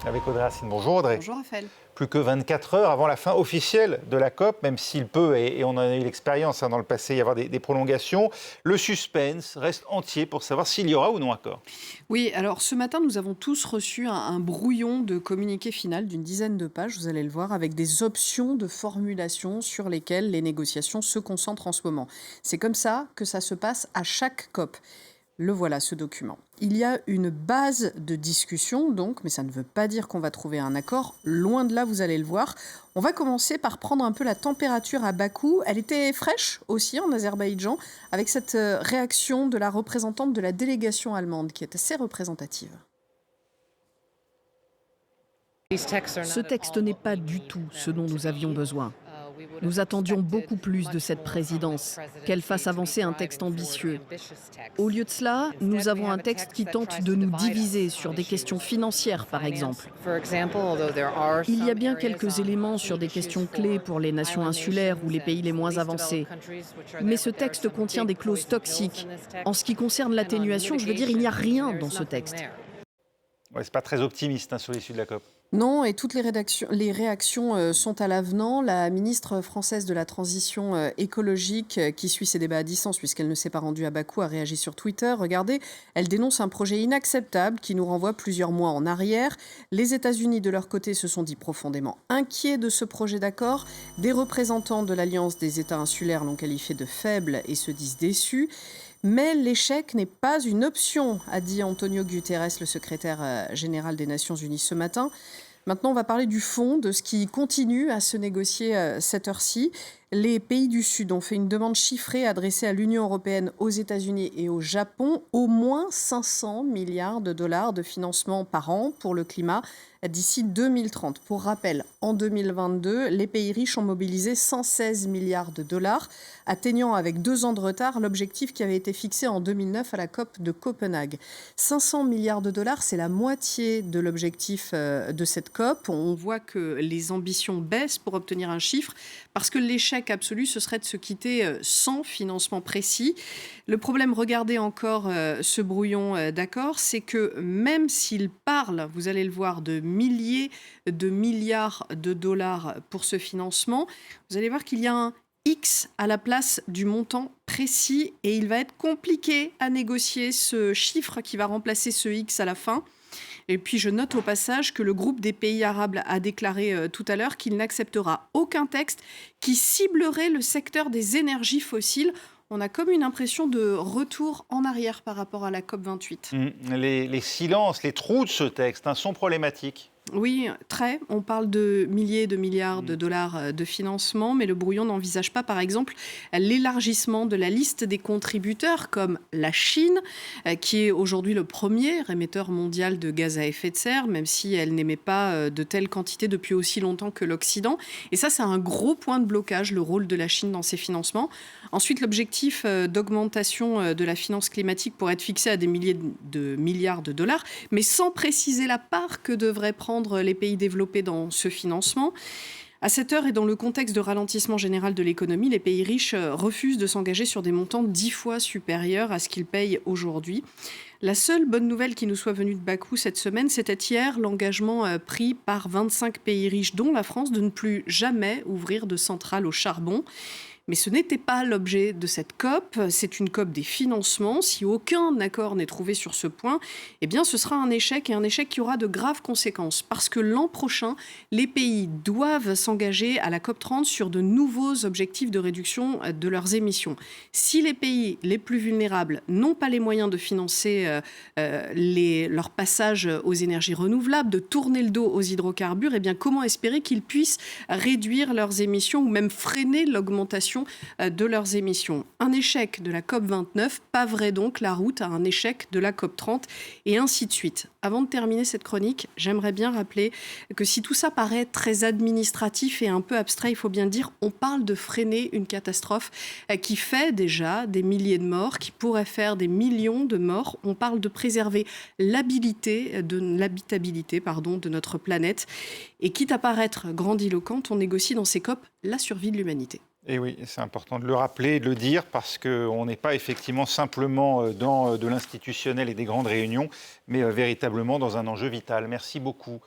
Avec Audrey Racine. Bonjour Audrey. Bonjour Raphaël. Plus que 24 heures avant la fin officielle de la COP, même s'il peut, et on en a eu l'expérience dans le passé, y avoir des prolongations, le suspense reste entier pour savoir s'il y aura ou non accord. Oui, alors ce matin, nous avons tous reçu un brouillon de communiqué final d'une dizaine de pages, vous allez le voir, avec des options de formulation sur lesquelles les négociations se concentrent en ce moment. C'est comme ça que ça se passe à chaque COP. Le voilà, ce document. Il y a une base de discussion, donc, mais ça ne veut pas dire qu'on va trouver un accord. Loin de là, vous allez le voir. On va commencer par prendre un peu la température à Bakou. Elle était fraîche aussi en Azerbaïdjan, avec cette réaction de la représentante de la délégation allemande, qui est assez représentative. Ce texte n'est pas du tout ce dont nous avions besoin. Nous attendions beaucoup plus de cette présidence, qu'elle fasse avancer un texte ambitieux. Au lieu de cela, nous avons un texte qui tente de nous diviser sur des questions financières, par exemple. Il y a bien quelques éléments sur des questions clés pour les nations insulaires ou les pays les moins avancés. Mais ce texte contient des clauses toxiques. En ce qui concerne l'atténuation, je veux dire, il n'y a rien dans ce texte. Ouais, c'est pas très optimiste sur l'issue de la COP. Non, et toutes les réactions sont à l'avenant. La ministre française de la Transition écologique, qui suit ces débats à distance puisqu'elle ne s'est pas rendue à Bakou, a réagi sur Twitter. Regardez, elle dénonce un projet inacceptable qui nous renvoie plusieurs mois en arrière. Les États-Unis, de leur côté, se sont dit profondément inquiets de ce projet d'accord. Des représentants de l'Alliance des États insulaires l'ont qualifié de faible et se disent déçus. Mais l'échec n'est pas une option, a dit Antonio Guterres, le secrétaire général des Nations Unies ce matin. Maintenant, on va parler du fond, de ce qui continue à se négocier cette heure-ci. Les pays du Sud ont fait une demande chiffrée adressée à l'Union européenne, aux États-Unis et au Japon. Au moins 500 milliards de dollars de financement par an pour le climat d'ici 2030. Pour rappel, en 2022, les pays riches ont mobilisé 116 milliards de dollars, atteignant avec 2 ans de retard l'objectif qui avait été fixé en 2009 à la COP de Copenhague. 500 milliards de dollars, c'est la moitié de l'objectif de cette COP. On voit que les ambitions baissent pour obtenir un chiffre, parce que l'échec absolu, ce serait de se quitter sans financement précis. Le problème, regardez encore ce brouillon d'accord, c'est que même s'il parle, vous allez le voir, de milliers de milliards de dollars pour ce financement, vous allez voir qu'il y a un X à la place du montant précis et il va être compliqué à négocier ce chiffre qui va remplacer ce X à la fin. Et puis je note au passage que le groupe des pays arabes a déclaré tout à l'heure qu'il n'acceptera aucun texte qui ciblerait le secteur des énergies fossiles. On a comme une impression de retour en arrière par rapport à la COP28. Les silences, les trous de ce texte sont problématiques. Oui, très. On parle de milliers de milliards de dollars de financement, mais le brouillon n'envisage pas, par exemple, l'élargissement de la liste des contributeurs, comme la Chine, qui est aujourd'hui le premier émetteur mondial de gaz à effet de serre, même si elle n'émet pas de telles quantités depuis aussi longtemps que l'Occident. Et ça, c'est un gros point de blocage, le rôle de la Chine dans ces financements. Ensuite, l'objectif d'augmentation de la finance climatique pourrait être fixé à des milliers de milliards de dollars, mais sans préciser la part que devraient prendre les pays développés dans ce financement. À cette heure et dans le contexte de ralentissement général de l'économie, les pays riches refusent de s'engager sur des montants 10 fois supérieurs à ce qu'ils payent aujourd'hui. La seule bonne nouvelle qui nous soit venue de Bakou cette semaine, c'était hier l'engagement pris par 25 pays riches, dont la France, de ne plus jamais ouvrir de centrales au charbon. Mais ce n'était pas l'objet de cette COP, c'est une COP des financements. Si aucun accord n'est trouvé sur ce point, eh bien ce sera un échec, et un échec qui aura de graves conséquences. Parce que l'an prochain, les pays doivent s'engager à la COP 30 sur de nouveaux objectifs de réduction de leurs émissions. Si les pays les plus vulnérables n'ont pas les moyens de financer leur passage aux énergies renouvelables, de tourner le dos aux hydrocarbures, eh bien comment espérer qu'ils puissent réduire leurs émissions ou même freiner l'augmentation de leurs émissions. Un échec de la COP29 paverait donc la route à un échec de la COP30 et ainsi de suite. Avant de terminer cette chronique, j'aimerais bien rappeler que si tout ça paraît très administratif et un peu abstrait, il faut bien le dire, on parle de freiner une catastrophe qui fait déjà des milliers de morts, qui pourrait faire des millions de morts. On parle de préserver l'habitabilité de notre planète. Et quitte à paraître grandiloquente, on négocie dans ces COP la survie de l'humanité. Et oui, c'est important de le rappeler, de le dire, parce qu'on n'est pas effectivement simplement dans de l'institutionnel et des grandes réunions, mais véritablement dans un enjeu vital. Merci beaucoup.